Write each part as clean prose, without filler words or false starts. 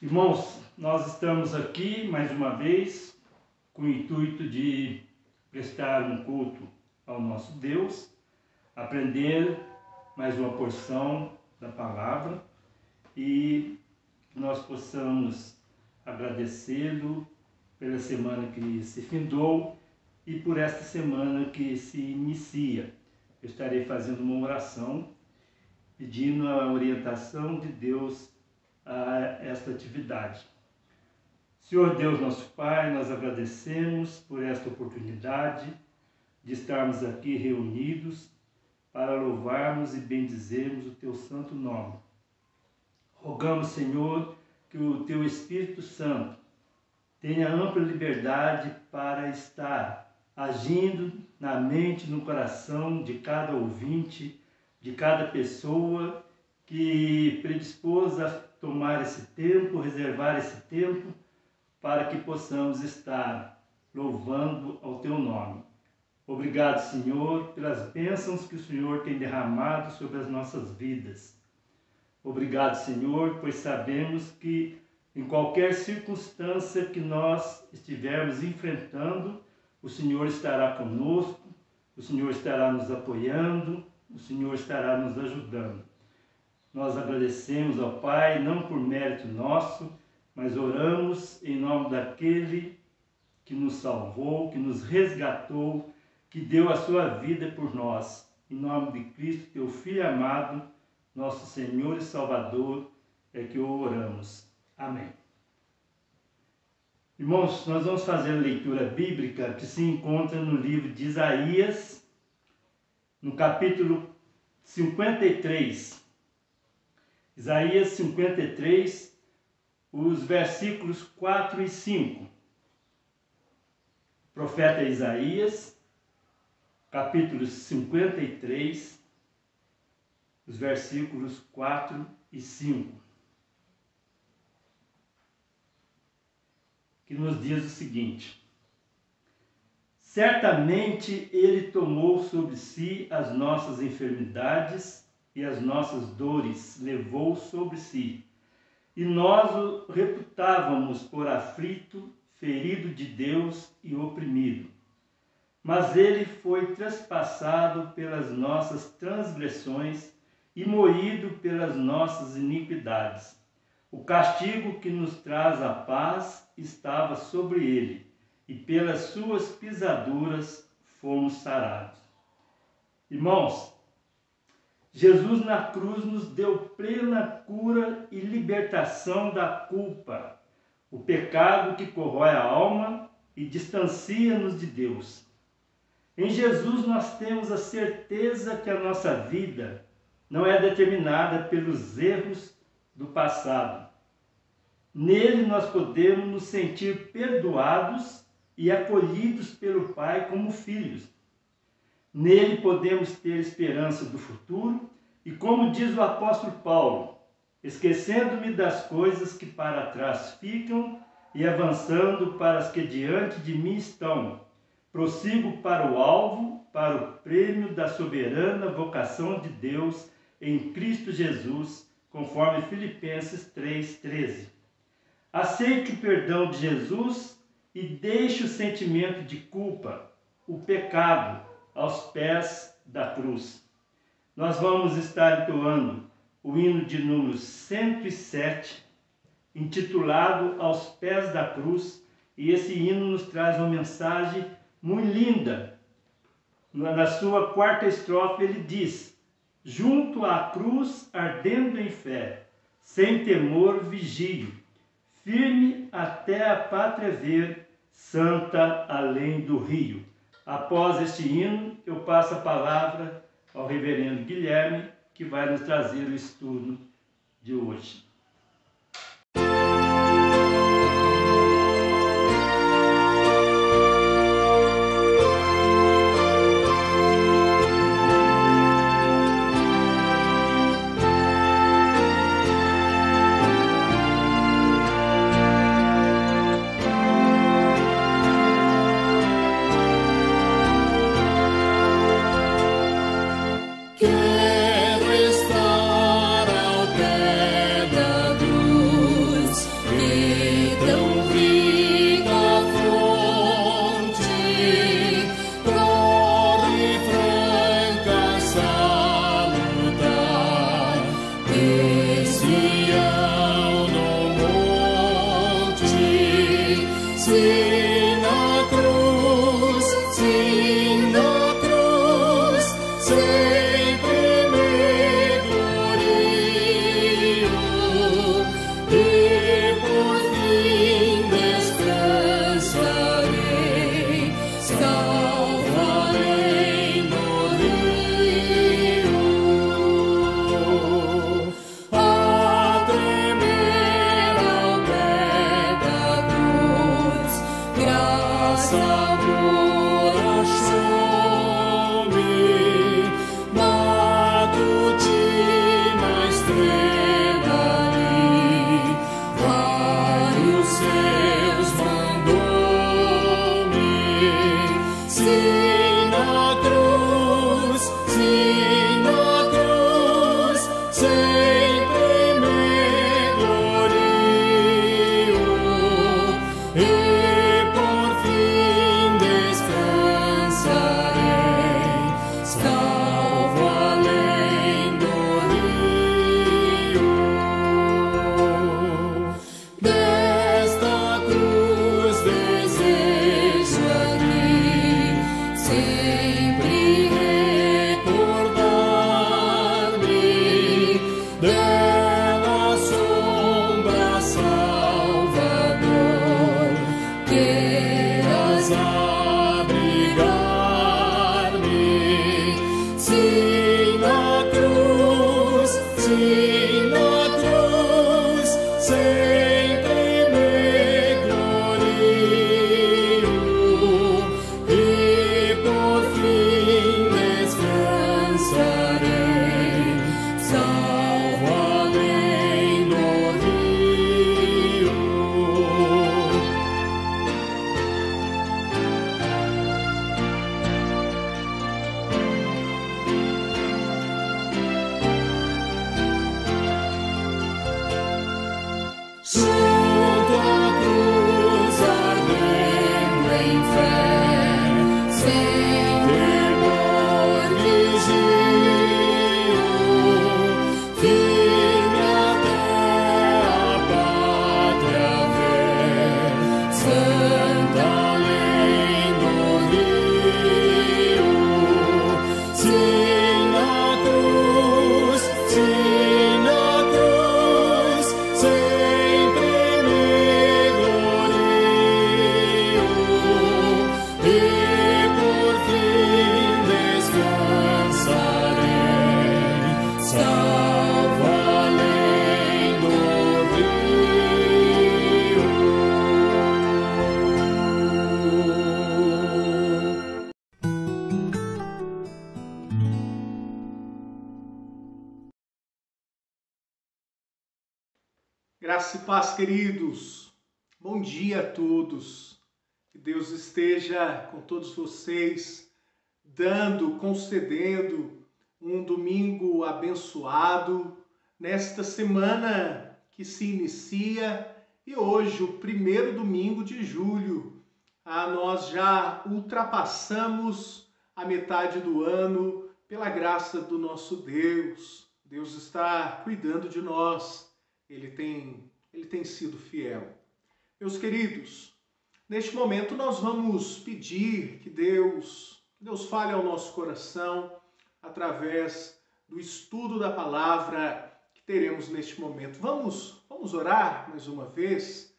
Irmãos, nós estamos aqui mais uma vez com o intuito de prestar um culto ao nosso Deus, aprender mais uma porção da palavra e que nós possamos agradecê-lo pela semana que se findou e por esta semana que se inicia. Eu estarei fazendo uma oração pedindo a orientação de Deus a esta atividade. Senhor Deus, nosso Pai, nós agradecemos por esta oportunidade de estarmos aqui reunidos para louvarmos e bendizermos o Teu santo nome. Rogamos, Senhor, que o Teu Espírito Santo tenha ampla liberdade para estar agindo na mente e no coração de cada ouvinte, de cada pessoa que predispôs a tomar esse tempo, reservar esse tempo, para que possamos estar louvando ao Teu nome. Obrigado, Senhor, pelas bênçãos que o Senhor tem derramado sobre as nossas vidas. Obrigado, Senhor, pois sabemos que em qualquer circunstância que nós estivermos enfrentando, o Senhor estará conosco, o Senhor estará nos apoiando, o Senhor estará nos ajudando. Nós agradecemos ao Pai, não por mérito nosso, mas oramos em nome daquele que nos salvou, que nos resgatou, que deu a sua vida por nós. Em nome de Cristo, Teu Filho amado, nosso Senhor e Salvador, é que o oramos. Amém. Irmãos, nós vamos fazer a leitura bíblica que se encontra no livro de Isaías, no capítulo 53. Isaías 53, os versículos 4 e 5. Profeta Isaías, capítulo 53, os versículos 4 e 5. Que nos diz o seguinte: certamente Ele tomou sobre si as nossas enfermidades e as nossas dores levou sobre si. E nós o reputávamos por aflito, ferido de Deus e oprimido. Mas ele foi traspassado pelas nossas transgressões e moído pelas nossas iniquidades. O castigo que nos traz a paz estava sobre ele, e pelas suas pisaduras fomos sarados. Irmãos, Jesus na cruz nos deu plena cura e libertação da culpa, o pecado que corrói a alma e distancia-nos de Deus. Em Jesus nós temos a certeza que a nossa vida não é determinada pelos erros do passado. Nele nós podemos nos sentir perdoados e acolhidos pelo Pai como filhos. Nele podemos ter esperança do futuro e, como diz o apóstolo Paulo, esquecendo-me das coisas que para trás ficam e avançando para as que diante de mim estão, prossigo para o alvo, para o prêmio da soberana vocação de Deus em Cristo Jesus, conforme Filipenses 3,13. Aceite o perdão de Jesus e deixe o sentimento de culpa, o pecado, aos pés da cruz. Nós vamos estar entoando o hino de número 107, intitulado Aos Pés da Cruz, e esse hino nos traz uma mensagem muito linda. Na sua quarta estrofe ele diz: junto à cruz, ardendo em fé, sem temor vigio, firme até a pátria ver, santa além do rio. Após este hino, eu passo a palavra ao reverendo Guilherme, que vai nos trazer o estudo de hoje. Quero estar ao pé da junto à cruz ardendo em fé, sem temor vigio, firme até a pátria ver, santa além do rio, sim na cruz, sim na cruz, sempre me glorio, e por fim descansarei, salvo além do rio. Graça e paz, queridos. Bom dia a todos. Que Deus esteja com todos vocês, concedendo um domingo abençoado nesta semana que se inicia e hoje, o primeiro domingo de julho. Nós já ultrapassamos a metade do ano pela graça do nosso Deus. Deus está cuidando de nós. Ele tem sido fiel. Meus queridos, neste momento nós vamos pedir que Deus fale ao nosso coração através do estudo da palavra que teremos neste momento. Vamos orar mais uma vez.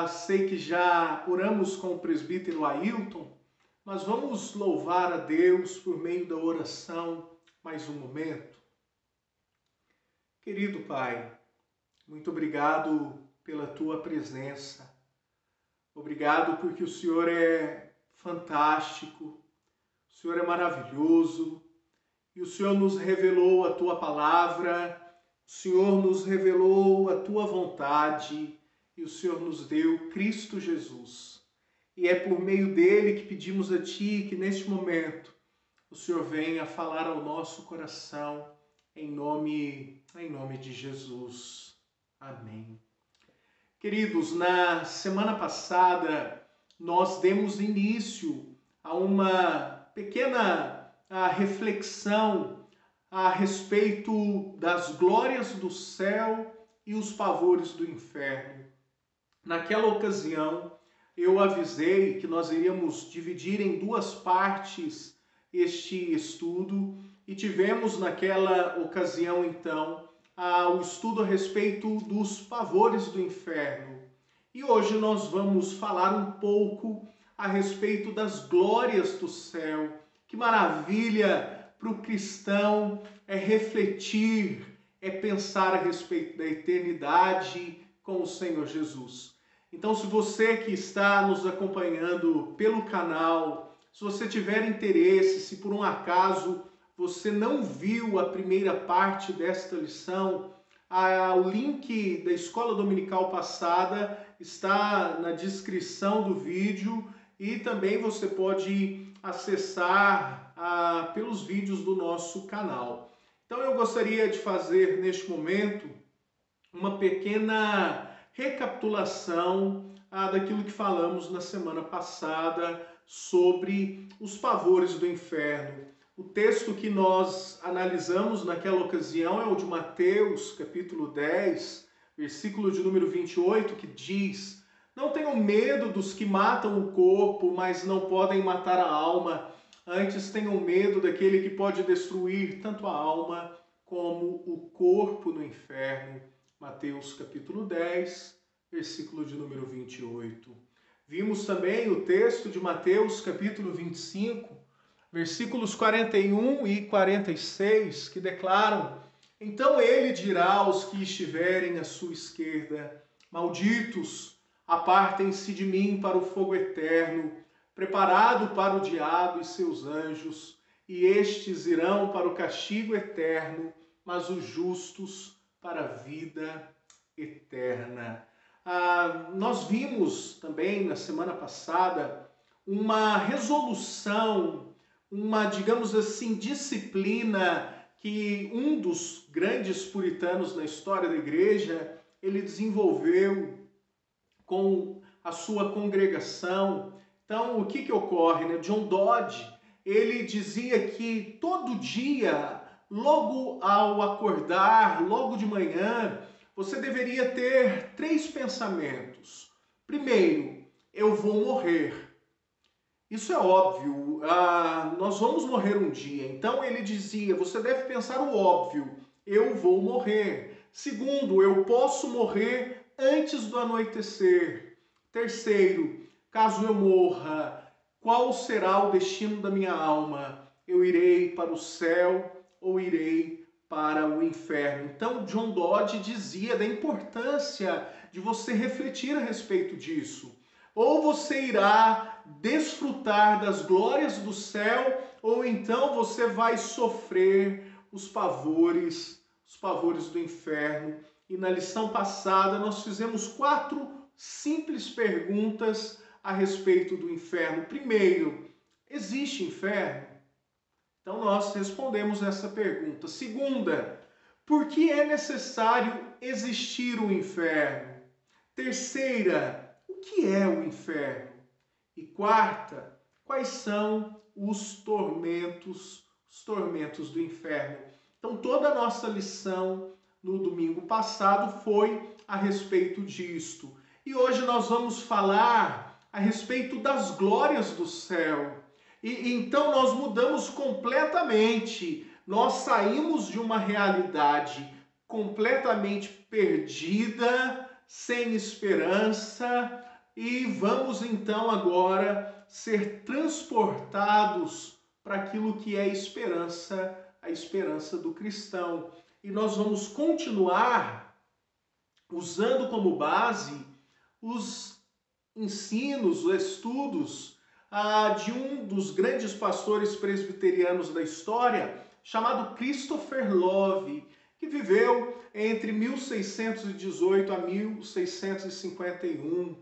Sei que já oramos com o presbítero Ailton, mas vamos louvar a Deus por meio da oração mais um momento. Querido Pai, muito obrigado pela tua presença. Obrigado porque o Senhor é fantástico, o Senhor é maravilhoso e o Senhor nos revelou a tua palavra, o Senhor nos revelou a tua vontade e o Senhor nos deu Cristo Jesus. E é por meio dele que pedimos a ti que neste momento o Senhor venha falar ao nosso coração em nome de Jesus. Amém. Queridos, na semana passada nós demos início a uma pequena reflexão a respeito das glórias do céu e os pavores do inferno. Naquela ocasião eu avisei que nós iríamos dividir em duas partes este estudo e tivemos naquela ocasião então o estudo a respeito dos pavores do inferno. E hoje nós vamos falar um pouco a respeito das glórias do céu. Que maravilha para o cristão é refletir, é pensar a respeito da eternidade com o Senhor Jesus. Então, se você que está nos acompanhando pelo canal, se você tiver interesse, se por um acaso você não viu a primeira parte desta lição, o link da escola dominical passada está na descrição do vídeo e também você pode acessar pelos vídeos do nosso canal. Então eu gostaria de fazer neste momento uma pequena recapitulação daquilo que falamos na semana passada sobre os pavores do inferno. O texto que nós analisamos naquela ocasião é o de Mateus, capítulo 10, versículo de número 28, que diz: "Não tenham medo dos que matam o corpo, mas não podem matar a alma. Antes tenham medo daquele que pode destruir tanto a alma como o corpo no inferno." Mateus, capítulo 10, versículo de número 28. Vimos também o texto de Mateus, capítulo 25, versículos 41 e 46, que declaram: "Então ele dirá aos que estiverem à sua esquerda: malditos, apartem-se de mim para o fogo eterno, preparado para o diabo e seus anjos, e estes irão para o castigo eterno, mas os justos para a vida eterna." Nós vimos também na semana passada uma resolução, uma, digamos assim, disciplina que um dos grandes puritanos na história da igreja ele desenvolveu com a sua congregação. Então, o que ocorre, né? John Dodge, ele dizia que todo dia, logo ao acordar, logo de manhã, você deveria ter 3 pensamentos. Primeiro, eu vou morrer. Isso é óbvio, nós vamos morrer um dia. Então ele dizia, você deve pensar o óbvio, eu vou morrer. Segundo, eu posso morrer antes do anoitecer. Terceiro, caso eu morra, qual será o destino da minha alma? Eu irei para o céu ou irei para o inferno? Então John Dodge dizia da importância de você refletir a respeito disso. Ou você irá desfrutar das glórias do céu, ou então você vai sofrer os pavores do inferno. E na lição passada nós fizemos 4 simples perguntas a respeito do inferno. Primeiro, existe inferno? Então nós respondemos essa pergunta. Segunda, por que é necessário existir o inferno? Terceira, o que é o inferno? E quarta, quais são os tormentos do inferno? Então toda a nossa lição no domingo passado foi a respeito disto. E hoje nós vamos falar a respeito das glórias do céu. E então nós mudamos completamente. Nós saímos de uma realidade completamente perdida, sem esperança, e vamos então agora ser transportados para aquilo que é a esperança do cristão. E nós vamos continuar usando como base os ensinos, os estudos de um dos grandes pastores presbiterianos da história, chamado Christopher Love, que viveu entre 1618 a 1651.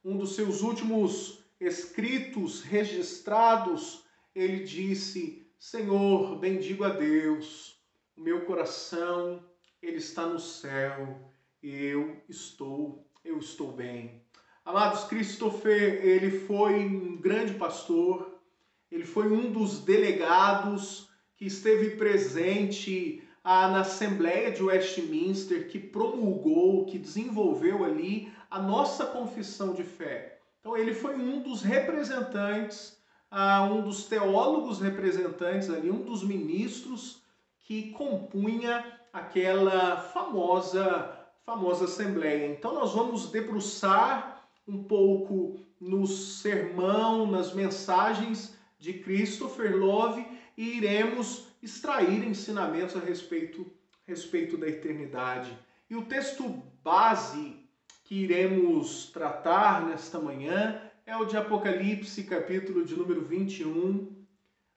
Um dos seus últimos escritos registrados, ele disse: Senhor, bendigo a Deus, o meu coração, ele está no céu, e eu estou bem. Amados, Christopher, ele foi um grande pastor, ele foi um dos delegados que esteve presente na Assembleia de Westminster, que promulgou, que desenvolveu ali a nossa confissão de fé. Então ele foi um dos representantes, um dos teólogos representantes ali, um dos ministros que compunha aquela famosa Assembleia. Então nós vamos debruçar um pouco no sermão, nas mensagens de Christopher Love, e iremos extrair ensinamentos a respeito da eternidade. E o texto base que iremos tratar nesta manhã é o de Apocalipse, capítulo de número 21.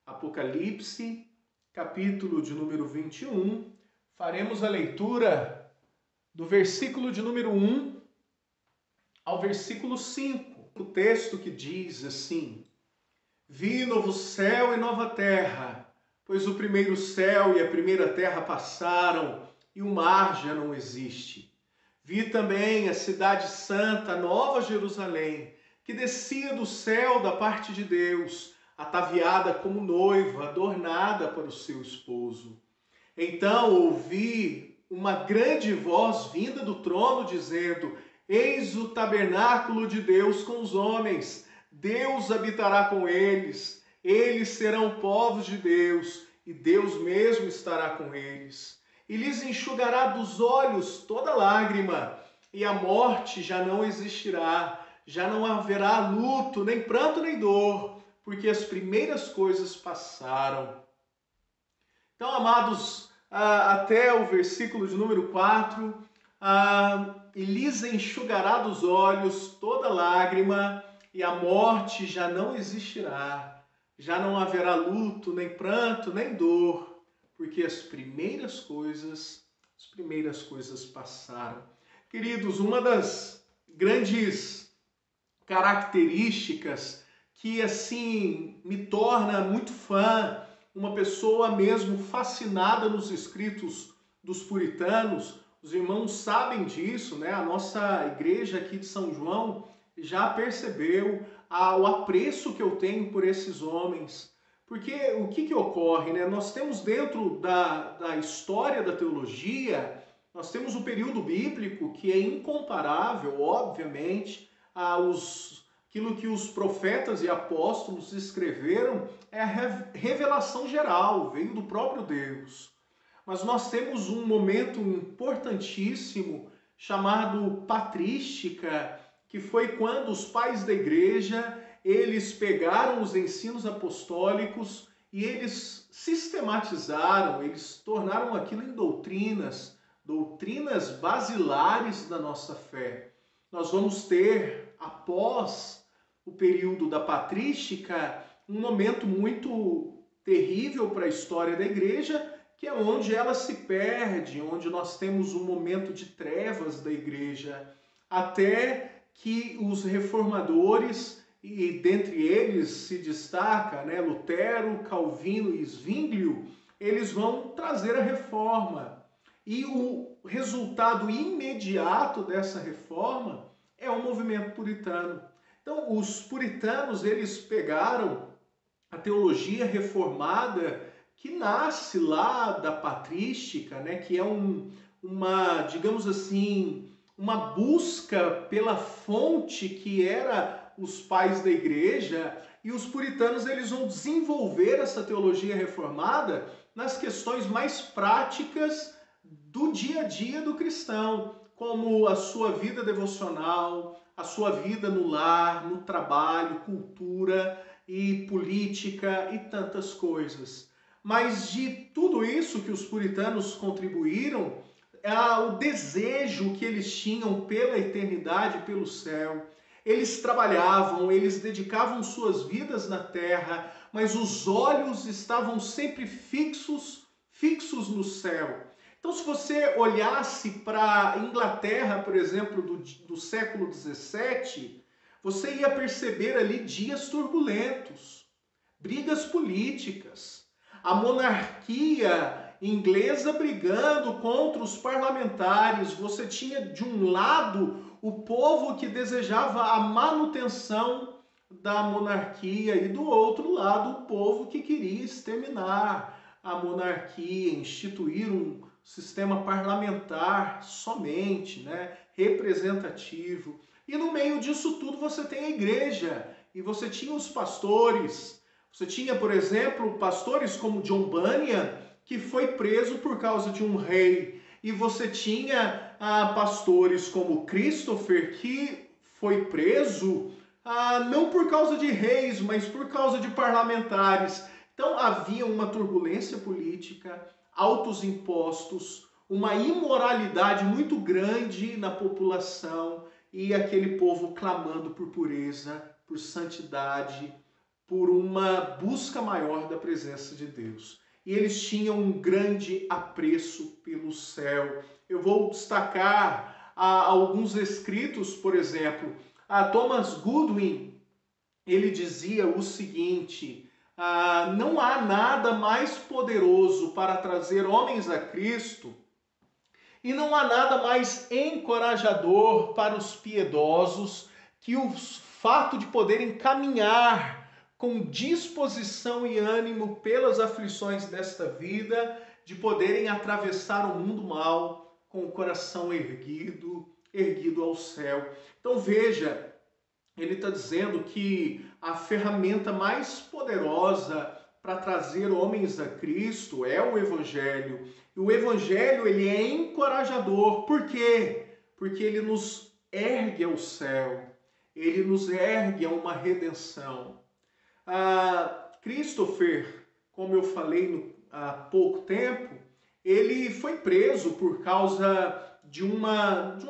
Apocalipse, capítulo de número 21. Faremos a leitura do versículo de número 1 ao versículo 5. O texto que diz assim: Vi novo céu e nova terra, pois o primeiro céu e a primeira terra passaram, e o mar já não existe. Vi também a cidade santa, Nova Jerusalém, que descia do céu da parte de Deus, ataviada como noiva, adornada para o seu esposo. Então ouvi uma grande voz vinda do trono, dizendo: Eis o tabernáculo de Deus com os homens, Deus habitará com eles, eles serão povos de Deus, e Deus mesmo estará com eles. E lhes enxugará dos olhos toda lágrima, e a morte já não existirá, já não haverá luto, nem pranto, nem dor, porque as primeiras coisas passaram. Então, amados, até o versículo de número 4, e lhes enxugará dos olhos toda lágrima, e a morte já não existirá, já não haverá luto, nem pranto, nem dor, porque as primeiras coisas passaram. Queridos, uma das grandes características que assim me torna muito fã, uma pessoa mesmo fascinada nos escritos dos puritanos, Os irmãos sabem disso, né? A nossa igreja aqui de São João já percebeu o apreço que eu tenho por esses homens. Porque o que ocorre, né? Nós temos dentro da história da teologia, nós temos o período bíblico que é incomparável, obviamente, aquilo que os profetas e apóstolos escreveram é a revelação geral, veio do próprio Deus. Mas nós temos um momento importantíssimo chamado patrística, que foi quando os pais da igreja, eles pegaram os ensinos apostólicos e eles sistematizaram, eles tornaram aquilo em doutrinas basilares da nossa fé. Nós vamos ter, após o período da patrística, um momento muito terrível para a história da igreja, que é onde ela se perde, onde nós temos um momento de trevas da igreja, até que os reformadores, e dentre eles se destaca, né, Lutero, Calvino e Zwinglio, eles vão trazer a reforma. E o resultado imediato dessa reforma é o movimento puritano. Então, os puritanos, eles pegaram a teologia reformada que nasce lá da patrística, né, que é digamos assim, uma busca pela fonte que era os pais da igreja, e os puritanos eles vão desenvolver essa teologia reformada nas questões mais práticas do dia a dia do cristão, como a sua vida devocional, a sua vida no lar, no trabalho, cultura e política e tantas coisas. Mas de tudo isso que os puritanos contribuíram, o desejo que eles tinham pela eternidade, pelo céu. Eles trabalhavam, eles dedicavam suas vidas na terra, mas os olhos estavam sempre fixos no céu. Então, se você olhasse para a Inglaterra, por exemplo, do século XVII, você ia perceber ali dias turbulentos, brigas políticas, a monarquia inglesa brigando contra os parlamentares. Você tinha de um lado o povo que desejava a manutenção da monarquia e do outro lado o povo que queria exterminar a monarquia, instituir um sistema parlamentar somente, né, representativo. E no meio disso tudo você tem a igreja, e você tinha os pastores. Você tinha, por exemplo, pastores como John Bunyan, que foi preso por causa de um rei. E você tinha pastores como Christopher, que foi preso não por causa de reis, mas por causa de parlamentares. Então havia uma turbulência política, altos impostos, uma imoralidade muito grande na população e aquele povo clamando por pureza, por santidade, por uma busca maior da presença de Deus. E eles tinham um grande apreço pelo céu. Eu vou destacar alguns escritos, por exemplo, Thomas Goodwin, ele dizia o seguinte: não há nada mais poderoso para trazer homens a Cristo e não há nada mais encorajador para os piedosos que o fato de poderem caminhar com disposição e ânimo pelas aflições desta vida, de poderem atravessar o mundo mal com o coração erguido ao céu. Então veja, ele está dizendo que a ferramenta mais poderosa para trazer homens a Cristo é o Evangelho. E o Evangelho, ele é encorajador. Por quê? Porque ele nos ergue ao céu. Ele nos ergue a uma redenção. Christopher, como eu falei há pouco tempo, ele foi preso por causa de um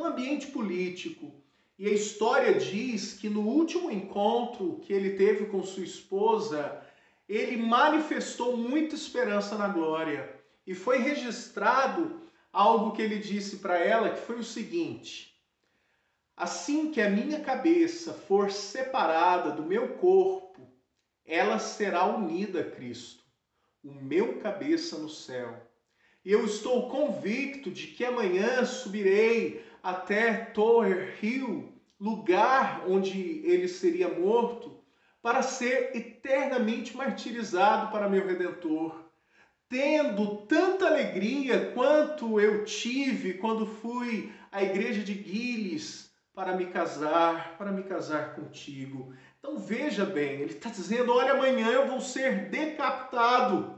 ambiente político. E a história diz que no último encontro que ele teve com sua esposa, ele manifestou muita esperança na glória. E foi registrado algo que ele disse para ela, que foi o seguinte: assim que a minha cabeça for separada do meu corpo, ela será unida a Cristo, o meu cabeça no céu. E eu estou convicto de que amanhã subirei até Tower Hill, lugar onde ele seria morto, para ser eternamente martirizado para meu Redentor, tendo tanta alegria quanto eu tive quando fui à igreja de Giles para me casar contigo. Então veja bem, ele está dizendo, olha, amanhã eu vou ser decapitado.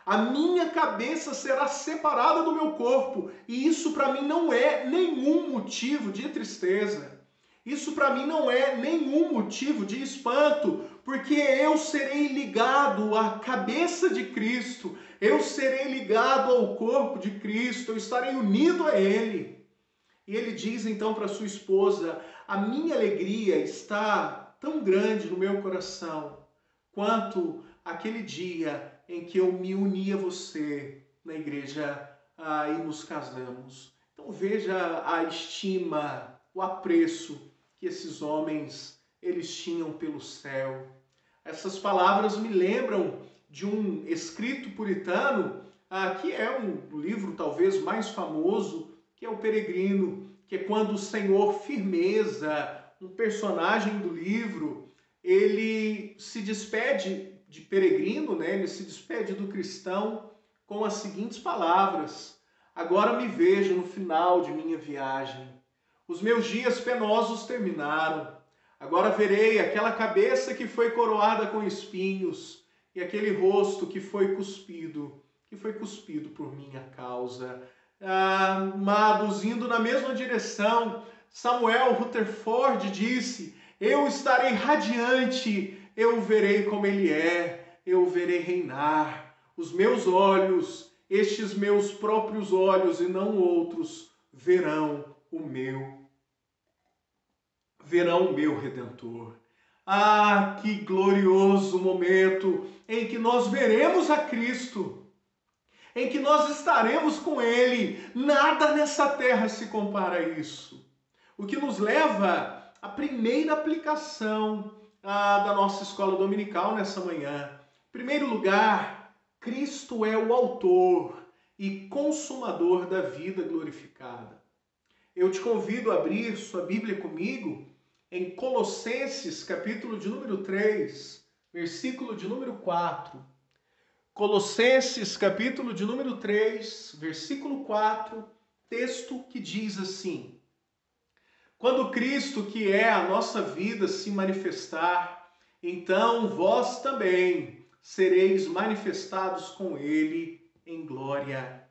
A minha cabeça será separada do meu corpo. E isso para mim não é nenhum motivo de tristeza. Isso para mim não é nenhum motivo de espanto, porque eu serei ligado à cabeça de Cristo, eu serei ligado ao corpo de Cristo, eu estarei unido a Ele. E ele diz então para sua esposa, a minha alegria está tão grande no meu coração, quanto aquele dia em que eu me uni a você na igreja e nos casamos. Então veja a estima, o apreço que esses homens eles tinham pelo céu. Essas palavras me lembram de um escrito puritano, que é um livro talvez mais famoso, que é o Peregrino, que é quando o Senhor Firmeza, um personagem do livro, ele se despede de Peregrino, né? Ele se despede do cristão com as seguintes palavras: agora me vejo no final de minha viagem. Os meus dias penosos terminaram. Agora verei aquela cabeça que foi coroada com espinhos e aquele rosto que foi cuspido por minha causa. Amados, indo na mesma direção, Samuel Rutherford disse, eu estarei radiante, eu o verei como ele é, eu o verei reinar. Os meus olhos, estes meus próprios olhos e não outros, verão o meu Redentor. Ah, que glorioso momento em que nós veremos a Cristo, em que nós estaremos com Ele. Nada nessa terra se compara a isso. O que nos leva à primeira aplicação da nossa escola dominical nessa manhã. Em primeiro lugar, Cristo é o autor e consumador da vida glorificada. Eu te convido a abrir sua Bíblia comigo em Colossenses, capítulo de número 3, versículo de número 4. Colossenses, capítulo de número 3, versículo 4, texto que diz assim: quando Cristo, que é a nossa vida, se manifestar, então vós também sereis manifestados com Ele em glória.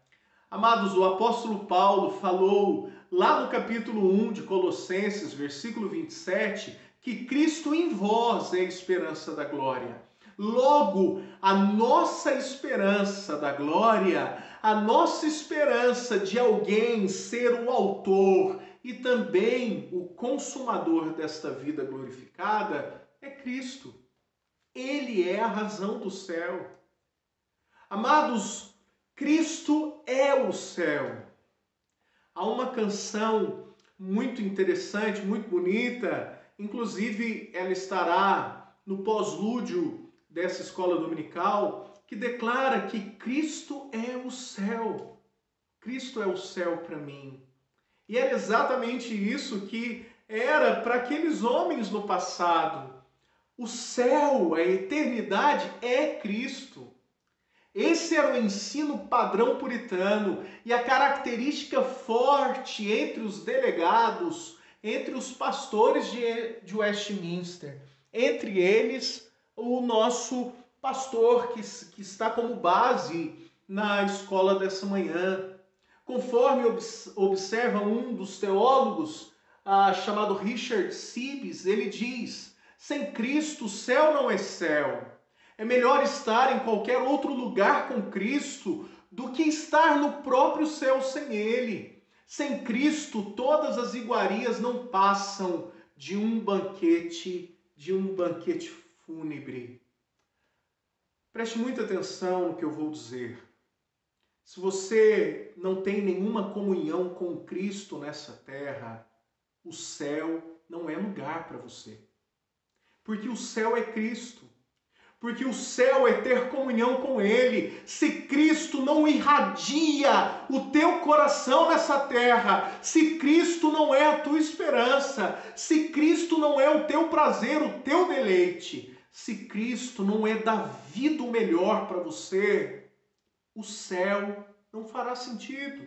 Amados, o apóstolo Paulo falou lá no capítulo 1 de Colossenses, versículo 27, que Cristo em vós é a esperança da glória. Logo, a nossa esperança da glória, a nossa esperança de alguém ser o autor e também o consumador desta vida glorificada é Cristo. Ele é a razão do céu. Amados, Cristo é o céu. Há uma canção muito interessante, muito bonita, inclusive ela estará no pós-lúdio dessa escola dominical, que declara que Cristo é o céu. Cristo é o céu para mim. E era exatamente isso que era para aqueles homens no passado. O céu, a eternidade é Cristo. Esse era o ensino padrão puritano e a característica forte entre os delegados, entre os pastores de Westminster. Entre eles, o nosso pastor que está como base na escola dessa manhã. Conforme observa um dos teólogos, chamado Richard Sibbes, ele diz, sem Cristo o céu não é céu. É melhor estar em qualquer outro lugar com Cristo do que estar no próprio céu sem Ele. Sem Cristo, todas as iguarias não passam de um banquete fúnebre. Preste muita atenção no que eu vou dizer. Se você não tem nenhuma comunhão com Cristo nessa terra, o céu não é lugar para você. Porque o céu é Cristo. porque o céu é ter comunhão com Ele. Se Cristo não irradia o teu coração nessa terra, se Cristo não é a tua esperança, se Cristo não é o teu prazer, o teu deleite, se Cristo não é da vida o melhor para você, o céu não fará sentido.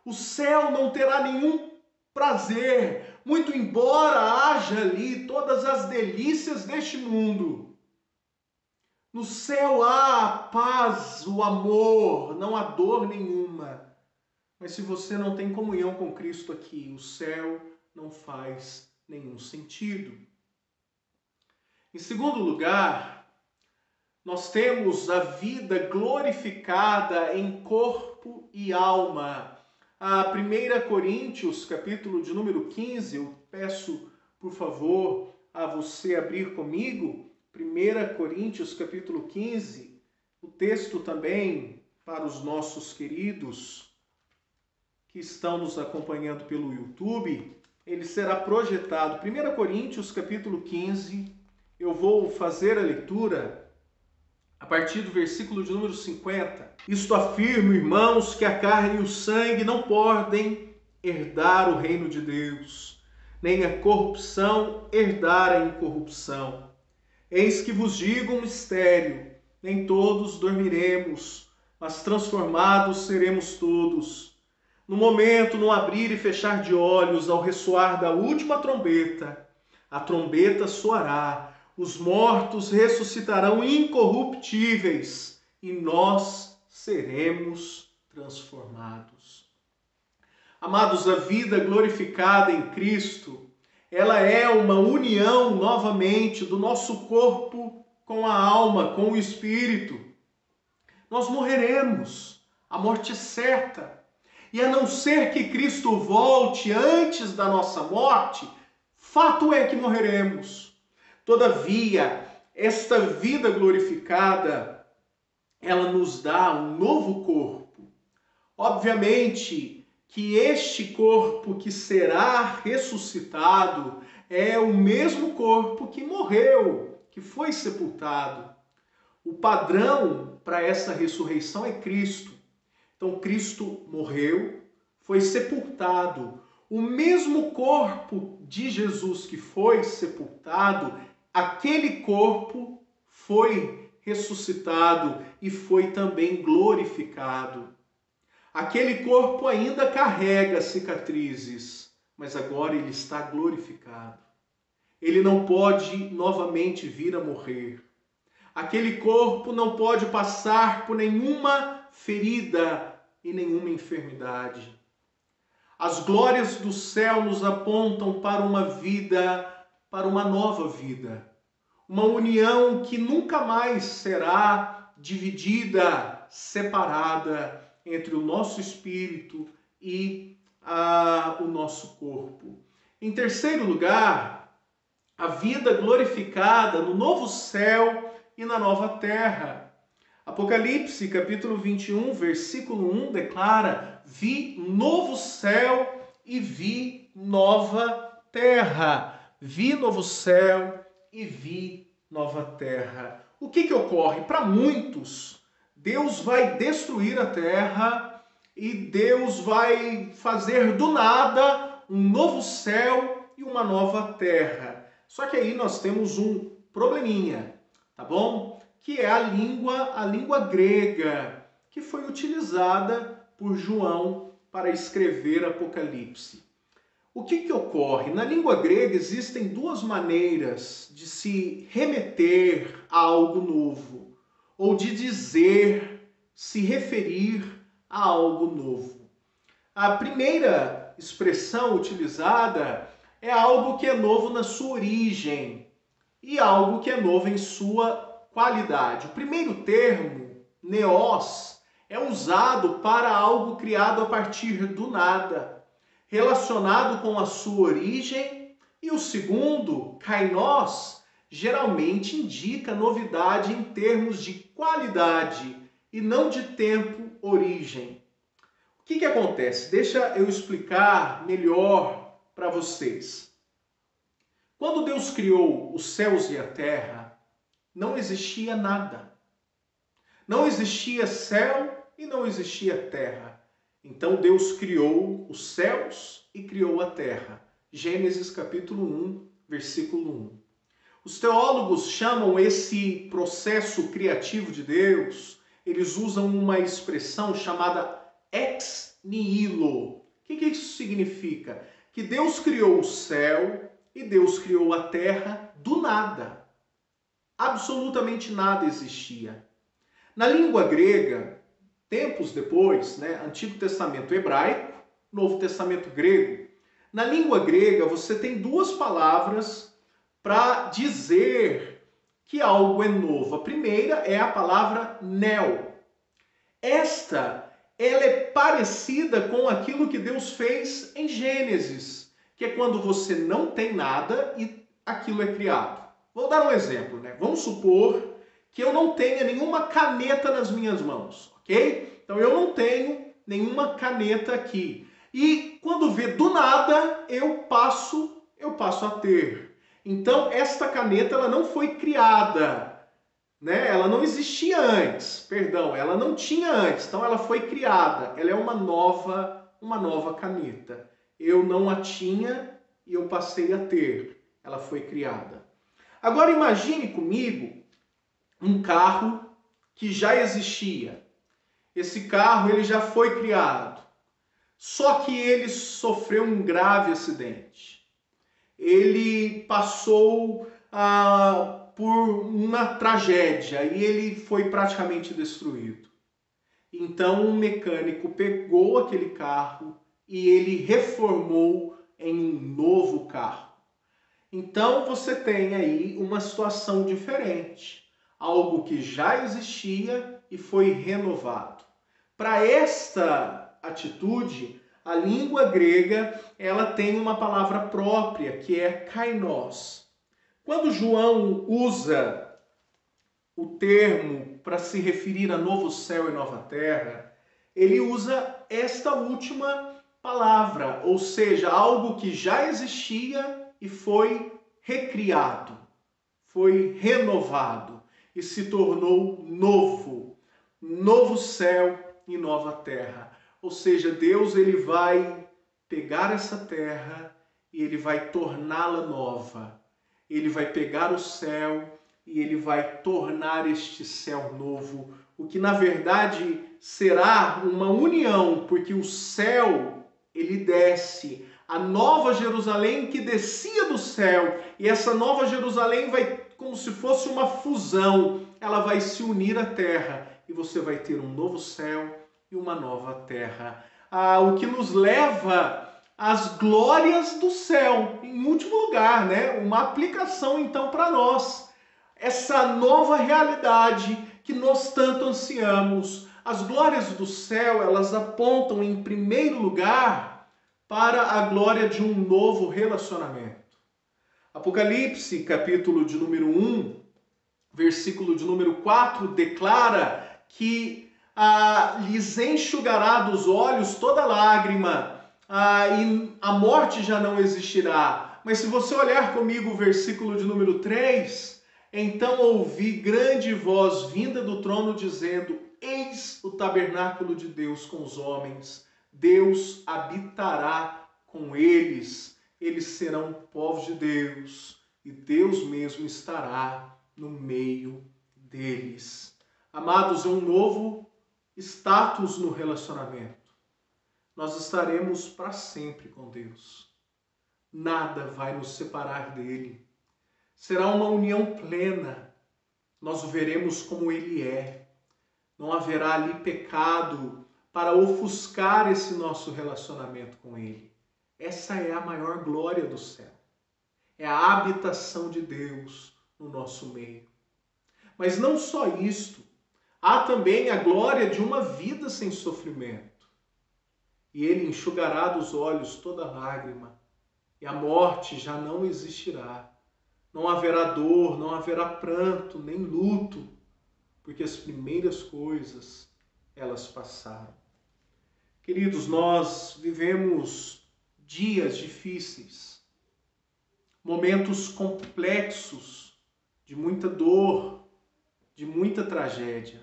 O céu não terá nenhum prazer, muito embora haja ali todas as delícias deste mundo. No céu há a paz, o amor, não há dor nenhuma. Mas se você não tem comunhão com Cristo aqui, o céu não faz nenhum sentido. Em segundo lugar, nós temos a vida glorificada em corpo e alma. A 1 Coríntios, capítulo de número 15, eu peço, por favor, a você abrir comigo. 1 Coríntios, capítulo 15, o texto também para os nossos queridos que estão nos acompanhando pelo YouTube, ele será projetado. 1 Coríntios, capítulo 15, eu vou fazer a leitura a partir do versículo de número 50. Isto afirmo, irmãos, que a carne e o sangue não podem herdar o reino de Deus, nem a corrupção herdar a incorrupção. Eis que vos digo um mistério, nem todos dormiremos, mas transformados seremos todos. No momento, no abrir e fechar de olhos, ao ressoar da última trombeta, a trombeta soará, os mortos ressuscitarão incorruptíveis, e nós seremos transformados. Amados, a vida glorificada em Cristo, ela é uma união novamente do nosso corpo com a alma, com o espírito. Nós morreremos, a morte é certa. E a não ser que Cristo volte antes da nossa morte, fato é que morreremos. Todavia, esta vida glorificada, ela nos dá um novo corpo. Obviamente que este corpo que será ressuscitado é o mesmo corpo que morreu, que foi sepultado. O padrão para essa ressurreição é Cristo. Então, Cristo morreu, foi sepultado. O mesmo corpo de Jesus que foi sepultado, aquele corpo foi ressuscitado e foi também glorificado. Aquele corpo ainda carrega cicatrizes, mas agora ele está glorificado. Ele não pode novamente vir a morrer. Aquele corpo não pode passar por nenhuma ferida e nenhuma enfermidade. As glórias do céu nos apontam para uma vida, para uma nova vida. Uma união que nunca mais será dividida, separada entre o nosso espírito e o nosso corpo. Em terceiro lugar, a vida glorificada no novo céu e na nova terra. Apocalipse, capítulo 21, versículo 1, declara: vi novo céu e vi nova terra. Vi novo céu e vi nova terra. O que ocorre? Para muitos, Deus vai destruir a terra e Deus vai fazer do nada um novo céu e uma nova terra. Só que aí nós temos um probleminha, tá bom? Que é a língua grega, que foi utilizada por João para escrever Apocalipse. O que ocorre? Na língua grega existem duas maneiras de se remeter a algo novo, ou de dizer, se referir a algo novo. A primeira expressão utilizada é algo que é novo na sua origem e algo que é novo em sua qualidade. O primeiro termo, neos, é usado para algo criado a partir do nada, relacionado com a sua origem, e o segundo, kainos, geralmente indica novidade em termos de qualidade e não de tempo, origem. O que acontece? Deixa eu explicar melhor para vocês. Quando Deus criou os céus e a terra, não existia nada. Não existia céu e não existia terra. Então Deus criou os céus e criou a terra. Gênesis capítulo 1, versículo 1. Os teólogos chamam esse processo criativo de Deus, eles usam uma expressão chamada ex nihilo. O que isso significa? Que Deus criou o céu e Deus criou a terra do nada. Absolutamente nada existia. Na língua grega, tempos depois, Antigo Testamento hebraico, Novo Testamento grego. Na língua grega, você tem duas palavras para dizer que algo é novo. A primeira é a palavra neo. Ela é parecida com aquilo que Deus fez em Gênesis, que é quando você não tem nada e aquilo é criado. Vou dar um exemplo, Vamos supor que eu não tenha nenhuma caneta nas minhas mãos, ok? Então eu não tenho nenhuma caneta aqui. E quando vê do nada, eu passo a ter. Então, esta caneta ela não foi criada, Ela não existia antes, ela não tinha antes, então ela foi criada. Ela é uma nova caneta. Eu não a tinha e eu passei a ter. Ela foi criada. Agora imagine comigo um carro que já existia. Esse carro ele já foi criado. Só que ele sofreu um grave acidente. Ele passou por uma tragédia e ele foi praticamente destruído. Então um mecânico pegou aquele carro e ele reformou em um novo carro. Então você tem aí uma situação diferente. Algo que já existia e foi renovado. Para esta atitude, a língua grega ela tem uma palavra própria, que é kainos. Quando João usa o termo para se referir a novo céu e nova terra, ele usa esta última palavra, ou seja, algo que já existia e foi recriado, foi renovado e se tornou novo, novo céu e nova terra. Ou seja, Deus ele vai pegar essa terra e ele vai torná-la nova. Ele vai pegar o céu e ele vai tornar este céu novo, o que na verdade será uma união, porque o céu ele desce, a nova Jerusalém que descia do céu, e essa nova Jerusalém vai como se fosse uma fusão, ela vai se unir à terra e você vai ter um novo céu e uma nova terra. O que nos leva às glórias do céu, em último lugar, Uma aplicação então para nós. Essa nova realidade que nós tanto ansiamos. As glórias do céu, elas apontam em primeiro lugar para a glória de um novo relacionamento. Apocalipse, capítulo de número 1, versículo de número 4, declara que lhes enxugará dos olhos toda lágrima, e a morte já não existirá. Mas se você olhar comigo o versículo de número 3, então ouvi grande voz vinda do trono dizendo: eis o tabernáculo de Deus com os homens, Deus habitará com eles, eles serão povos de Deus, e Deus mesmo estará no meio deles. Amados, é um novo status no relacionamento. Nós estaremos para sempre com Deus. Nada vai nos separar dele. Será uma união plena. Nós o veremos como ele é. Não haverá ali pecado para ofuscar esse nosso relacionamento com ele. Essa é a maior glória do céu. É a habitação de Deus no nosso meio. Mas não só isto. Há também a glória de uma vida sem sofrimento. E ele enxugará dos olhos toda lágrima, e a morte já não existirá. Não haverá dor, não haverá pranto, nem luto, porque as primeiras coisas, elas passaram. Queridos, nós vivemos dias difíceis, momentos complexos de muita dor, de muita tragédia.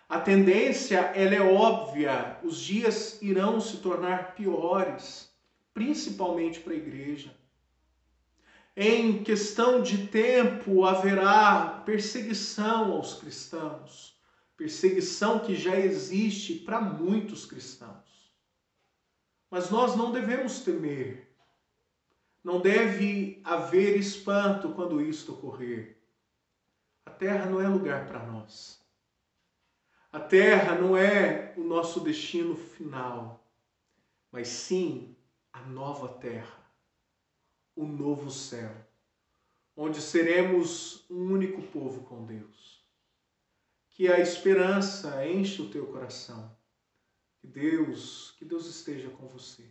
A tendência, ela é óbvia, os dias irão se tornar piores, principalmente para a igreja. Em questão de tempo, haverá perseguição aos cristãos, perseguição que já existe para muitos cristãos. Mas nós não devemos temer, não deve haver espanto quando isto ocorrer. A terra não é lugar para nós. A terra não é o nosso destino final, mas sim a nova terra, o novo céu, onde seremos um único povo com Deus. Que a esperança enche o teu coração. Que Deus esteja com você.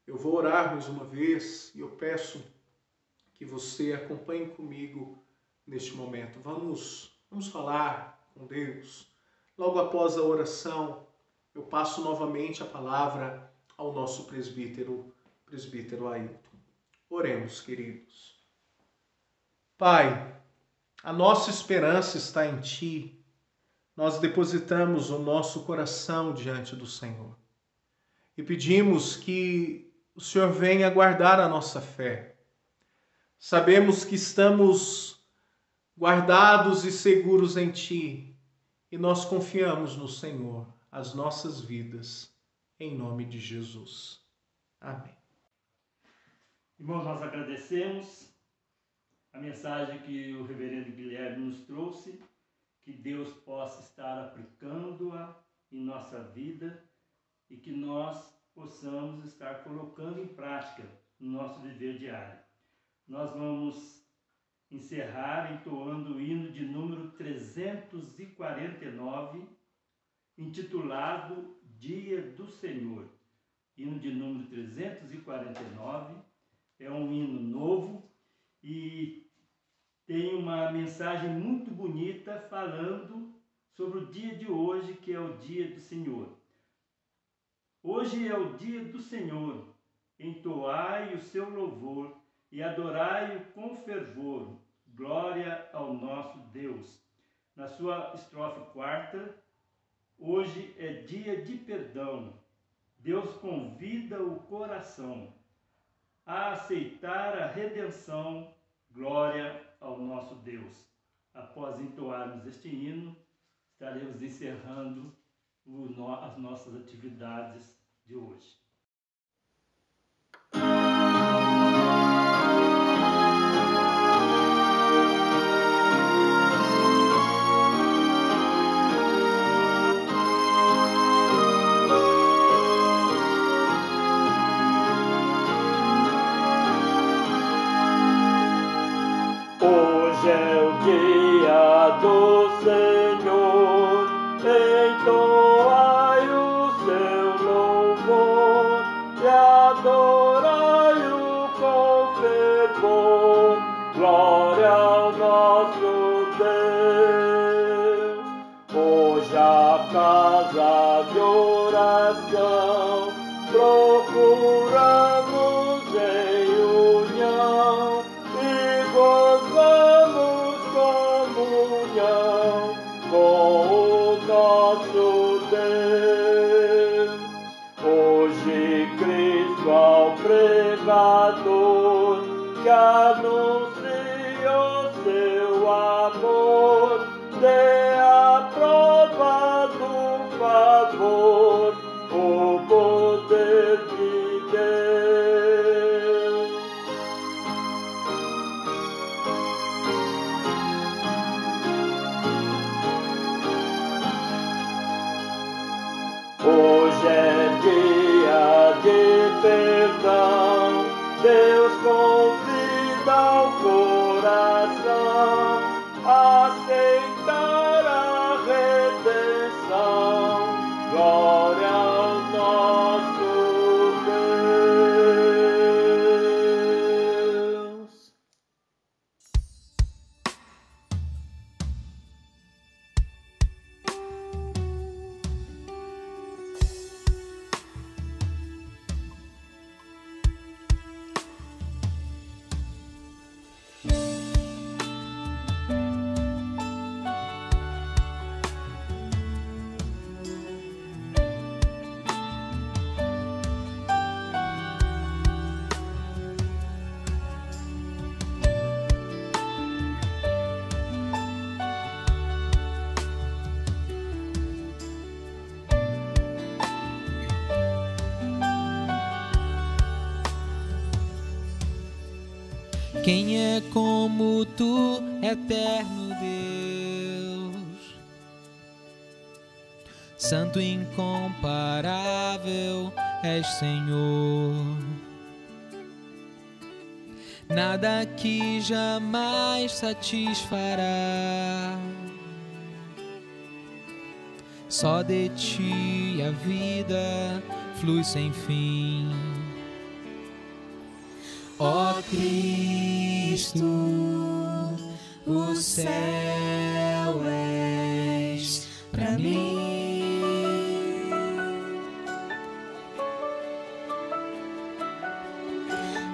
Eu vou orar mais uma vez e eu peço que você acompanhe comigo neste momento. Vamos falar com Deus. Logo após a oração, eu passo novamente a palavra ao nosso presbítero Ailton. Oremos, queridos. Pai, a nossa esperança está em Ti. Nós depositamos o nosso coração diante do Senhor e pedimos que o Senhor venha guardar a nossa fé. Sabemos que estamos guardados e seguros em Ti e nós confiamos no Senhor as nossas vidas, em nome de Jesus. Amém. Irmãos, nós agradecemos a mensagem que o reverendo Guilherme nos trouxe, que Deus possa estar aplicando-a em nossa vida e que nós possamos estar colocando em prática no nosso viver diário. Nós vamos encerrar entoando o hino de número 349, intitulado Dia do Senhor. Hino de número 349, é um hino novo e tem uma mensagem muito bonita falando sobre o dia de hoje, que é o dia do Senhor. Hoje é o dia do Senhor, entoai o seu louvor e adorai-o com fervor, glória ao nosso Deus. Na sua estrofe 4, hoje é dia de perdão. Deus convida o coração a aceitar a redenção, glória ao nosso Deus. Após entoarmos este hino, estaremos encerrando as nossas atividades de hoje. Hoje é o dia do Senhor, entoai o seu louvor e adorai-o com fervor, glória ao nosso Deus. Hoje a casa de oração procuramos em união e gozamos comunhão com o nosso Deus. Hoje Cristo ao pregador que anuncia o seu amor, dê a prova do favor, o poder de Deus. Hoje é dia de perdão, Deus convida o coração a aceitar a redenção, glória ao nosso Deus. Quem é como tu, eterno Deus, santo incomparável és, Senhor. Nada que jamais satisfará, só de ti a vida flui sem fim. Ó Cristo, o céu és pra mim.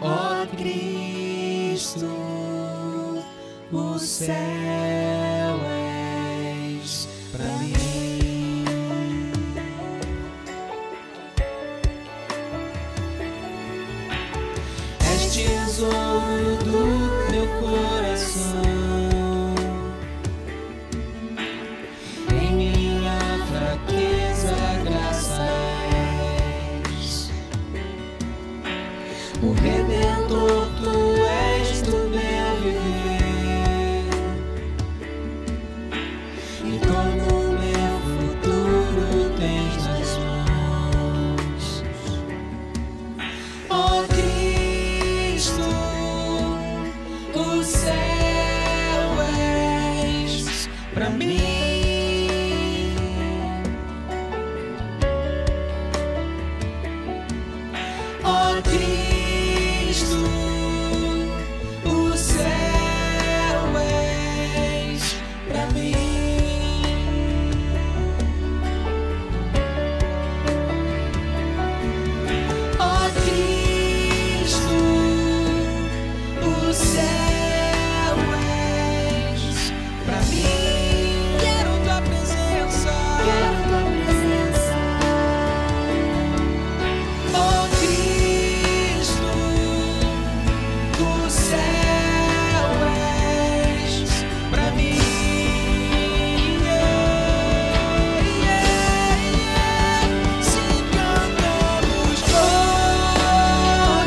Ó Cristo, o céu és pra mim. Tesouro do meu coração, em minha fraqueza graça és, o Redentor tu és do meu viver, e todo o meu futuro tens nas mãos. Ó o céu és pra mim. Ó Cristo, o céu és pra mim. Ó Cristo, o céu és pra mim. Quero tua presença, quero tua presença. Ó Cristo, o céu és pra mim. Se cantamos, ó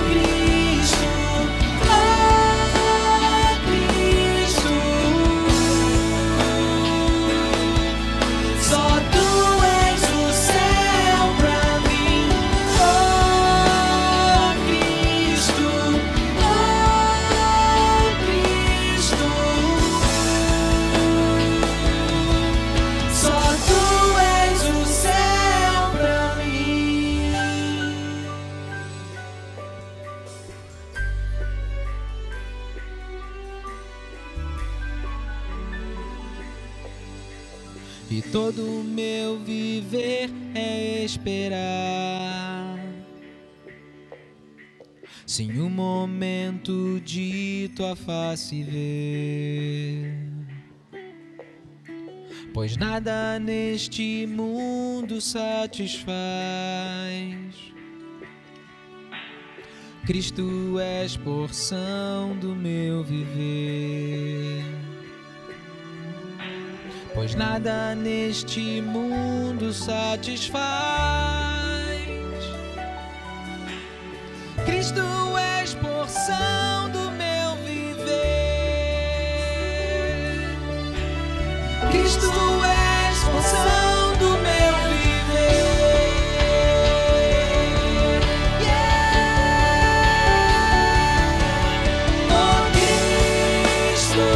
Cristo, só tu és o céu pra mim, ó Cristo, só tu és o céu pra mim. E todo o meu viver é esperar, sim, um momento de tua face ver, pois nada neste mundo satisfaz. Cristo és porção do meu viver, pois nada neste mundo satisfaz. Cristo és porção do meu viver, Cristo és porção do meu viver. Yeah. Oh Cristo,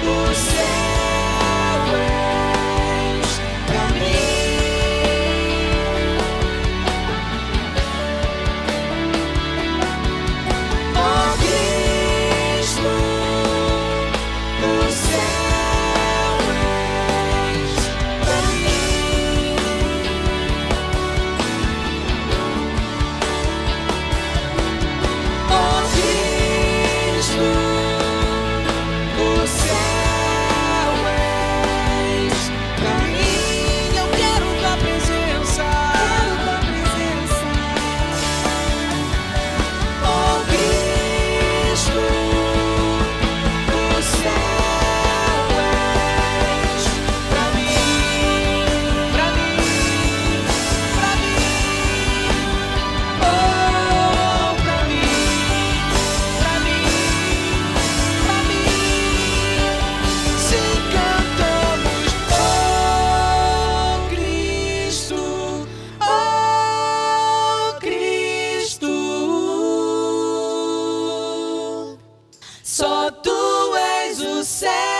o céu és pra mim. Oh Cristo, o céu és só tu és o céu.